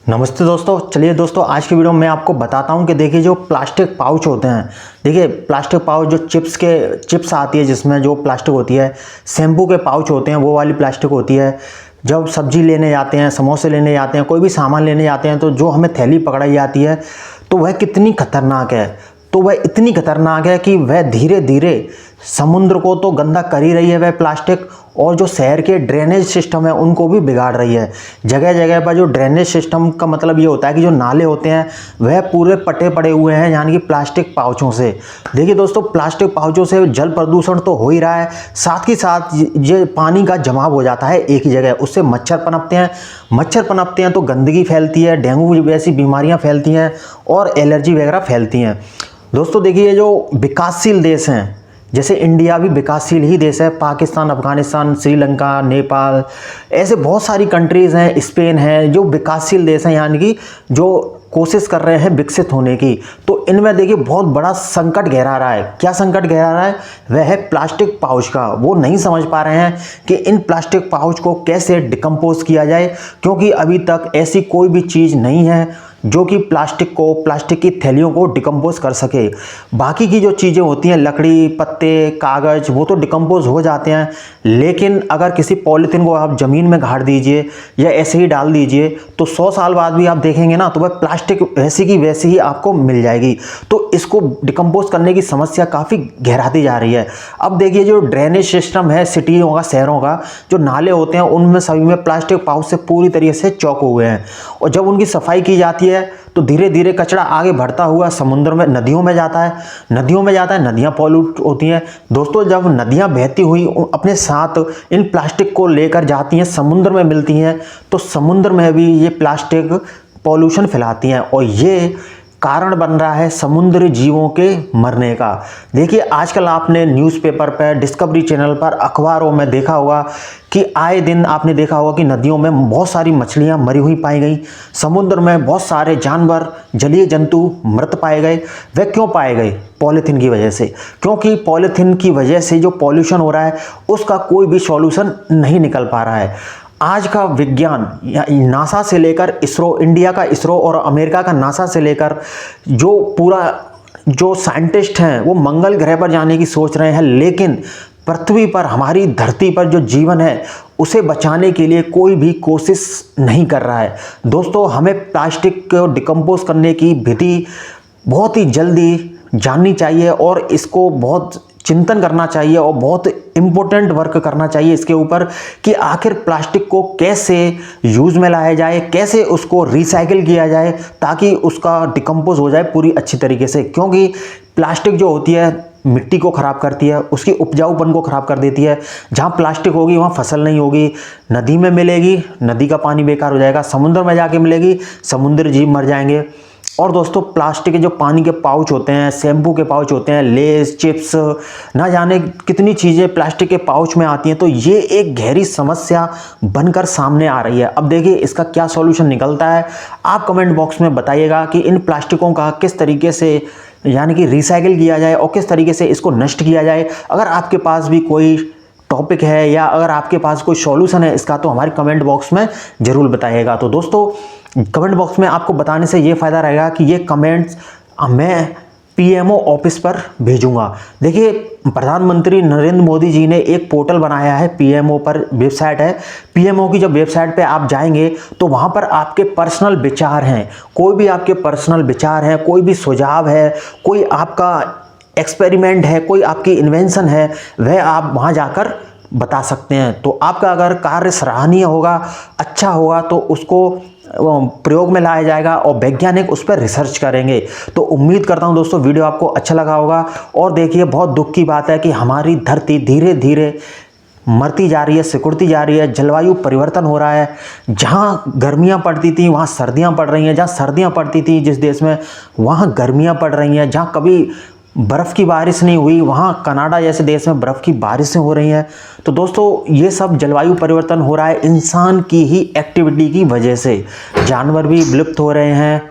नमस्ते दोस्तों। चलिए दोस्तों, आज की वीडियो में मैं आपको बताता हूं कि देखिए जो प्लास्टिक पाउच होते हैं, देखिए प्लास्टिक पाउच जो चिप्स आती है जिसमें जो प्लास्टिक होती है, शैम्पू के पाउच होते हैं वो वाली प्लास्टिक होती है। जब सब्जी लेने जाते हैं, समोसे लेने जाते हैं, कोई भी सामान लेने जाते हैं तो जो हमें थैली पकड़ाई जाती है तो वह कितनी खतरनाक है। तो वह इतनी खतरनाक है कि वह धीरे धीरे समुद्र को तो गंदा कर ही रही है वह प्लास्टिक, और जो शहर के ड्रेनेज सिस्टम है उनको भी बिगाड़ रही है। जगह जगह पर जो ड्रेनेज सिस्टम का मतलब ये होता है कि जो नाले होते हैं वह पूरे पटे पड़े हुए हैं, यानी कि प्लास्टिक पाउचों से। देखिए दोस्तों, प्लास्टिक पाउचों से जल प्रदूषण तो हो ही रहा है, साथ ही साथ ये पानी का जमाव हो जाता है एक ही जगह, उससे मच्छर पनपते हैं तो गंदगी फैलती है, डेंगू जैसी बीमारियाँ फैलती हैं और एलर्जी वगैरह फैलती हैं। दोस्तों देखिए, जो विकासशील देश हैं, जैसे इंडिया भी विकासशील ही देश है, पाकिस्तान, अफगानिस्तान, श्रीलंका, नेपाल, ऐसे बहुत सारी कंट्रीज़ हैं, स्पेन है, जो विकासशील देश हैं, यानी कि जो कोशिश कर रहे हैं विकसित होने की। तो इनमें देखिए बहुत बड़ा संकट गहरा रहा है। क्या संकट गहरा रहा है? वह है प्लास्टिक पाउच का। वो नहीं समझ पा रहे हैं कि इन प्लास्टिक पाउच को कैसे डिकम्पोज किया जाए, क्योंकि अभी तक ऐसी कोई भी चीज़ नहीं है जो कि प्लास्टिक की थैलियों को डिकम्पोज कर सके। बाकी की जो चीज़ें होती हैं, लकड़ी, पत्ते, कागज़, वो तो डिकम्पोज हो जाते हैं, लेकिन अगर किसी पॉलीथीन को आप ज़मीन में गाड़ दीजिए या ऐसे ही डाल दीजिए तो 100 साल बाद भी आप देखेंगे ना तो वह प्लास्टिक वैसी की वैसी ही आपको मिल जाएगी। तो इसको डिकम्पोज करने की समस्या काफ़ी गहराती जा रही है। अब देखिए, जो ड्रेनेज सिस्टम है सिटियों का, शहरों का, जो नाले होते हैं उनमें सभी में प्लास्टिक पाउच से पूरी तरीके से चौक हुए हैं, और जब उनकी सफाई की जाती है तो धीरे धीरे कचरा आगे बढ़ता हुआ समुद्र में, नदियों में जाता है, नदियां पॉल्यूट होती हैं। दोस्तों, जब नदियां बहती हुई अपने साथ इन प्लास्टिक को लेकर जाती हैं, समुद्र में मिलती हैं, तो समुद्र में भी ये प्लास्टिक पॉल्यूशन फैलाती हैं, और ये कारण बन रहा है समुद्री जीवों के मरने का। देखिए, आजकल आपने न्यूज़पेपर पर, डिस्कवरी चैनल पर, अखबारों में देखा होगा कि आए दिन आपने देखा होगा कि नदियों में बहुत सारी मछलियां मरी हुई पाई गई, समुद्र में बहुत सारे जानवर, जलीय जंतु मृत पाए गए। वे क्यों पाए गए? पॉलीथीन की वजह से। क्योंकि पॉलीथीन की वजह से जो पॉल्यूशन हो रहा है उसका कोई भी सॉल्यूशन नहीं निकल पा रहा है। आज का विज्ञान, नासा से लेकर इसरो, इंडिया का इसरो और अमेरिका का नासा से लेकर जो साइंटिस्ट हैं वो मंगल ग्रह पर जाने की सोच रहे हैं, लेकिन पृथ्वी पर, हमारी धरती पर जो जीवन है उसे बचाने के लिए कोई भी कोशिश नहीं कर रहा है। दोस्तों, हमें प्लास्टिक को डिकम्पोज करने की विधि बहुत ही जल्दी जाननी चाहिए और इसको बहुत चिंतन करना चाहिए और बहुत इम्पोर्टेंट वर्क करना चाहिए इसके ऊपर कि आखिर प्लास्टिक को कैसे यूज़ में लाया जाए, कैसे उसको रिसाइकिल किया जाए ताकि उसका डिकम्पोज हो जाए पूरी अच्छी तरीके से। क्योंकि प्लास्टिक जो होती है मिट्टी को ख़राब करती है, उसकी उपजाऊपन को ख़राब कर देती है। जहाँ प्लास्टिक होगी वहाँ फसल नहीं होगी, नदी में मिलेगी, नदी का पानी बेकार हो जाएगा, समुद्र में जाके मिलेगी, समुद्री जीव मर जाएंगे। और दोस्तों, प्लास्टिक के जो पानी के पाउच होते हैं, शैम्पू के पाउच होते हैं, लेस, चिप्स, ना जाने कितनी चीज़ें प्लास्टिक के पाउच में आती हैं, तो ये एक गहरी समस्या बनकर सामने आ रही है। अब देखिए इसका क्या सॉल्यूशन निकलता है, आप कमेंट बॉक्स में बताइएगा कि इन प्लास्टिकों का किस तरीके से यानी कि रिसाइकिल किया जाए और किस तरीके से इसको नष्ट किया जाए। अगर आपके पास भी कोई टॉपिक है या अगर आपके पास कोई सॉल्यूशन है इसका, तो हमारे कमेंट बॉक्स में ज़रूर बताइएगा। तो दोस्तों, कमेंट बॉक्स में आपको बताने से ये फ़ायदा रहेगा कि ये कमेंट्स मैं पीएमओ ऑफिस पर भेजूंगा। देखिए, प्रधानमंत्री नरेंद्र मोदी जी ने एक पोर्टल बनाया है, पीएमओ पर वेबसाइट है। पीएमओ की जब वेबसाइट पे आप जाएंगे तो वहाँ पर आपके पर्सनल विचार हैं, कोई भी आपके पर्सनल विचार हैं, कोई भी सुझाव है, कोई आपका एक्सपेरिमेंट है, कोई आपकी इन्वेंशन है, वह आप वहाँ जाकर बता सकते हैं। तो आपका अगर कार्य सराहनीय होगा, अच्छा होगा, तो उसको प्रयोग में लाया जाएगा और वैज्ञानिक उस पर रिसर्च करेंगे। तो उम्मीद करता हूं दोस्तों वीडियो आपको अच्छा लगा होगा। और देखिए, बहुत दुख की बात है कि हमारी धरती धीरे धीरे मरती जा रही है, सिकुड़ती जा रही है, जलवायु परिवर्तन हो रहा है। जहाँ गर्मियाँ पड़ती थी वहाँ सर्दियाँ पड़ रही हैं, जहाँ सर्दियाँ पड़ती थी जिस देश में वहाँ गर्मियाँ पड़ रही हैं, जहाँ कभी बर्फ़ की बारिश नहीं हुई वहाँ कनाडा जैसे देश में बर्फ़ की बारिशें हो रही हैं। तो दोस्तों, ये सब जलवायु परिवर्तन हो रहा है इंसान की ही एक्टिविटी की वजह से। जानवर भी विलुप्त हो रहे हैं।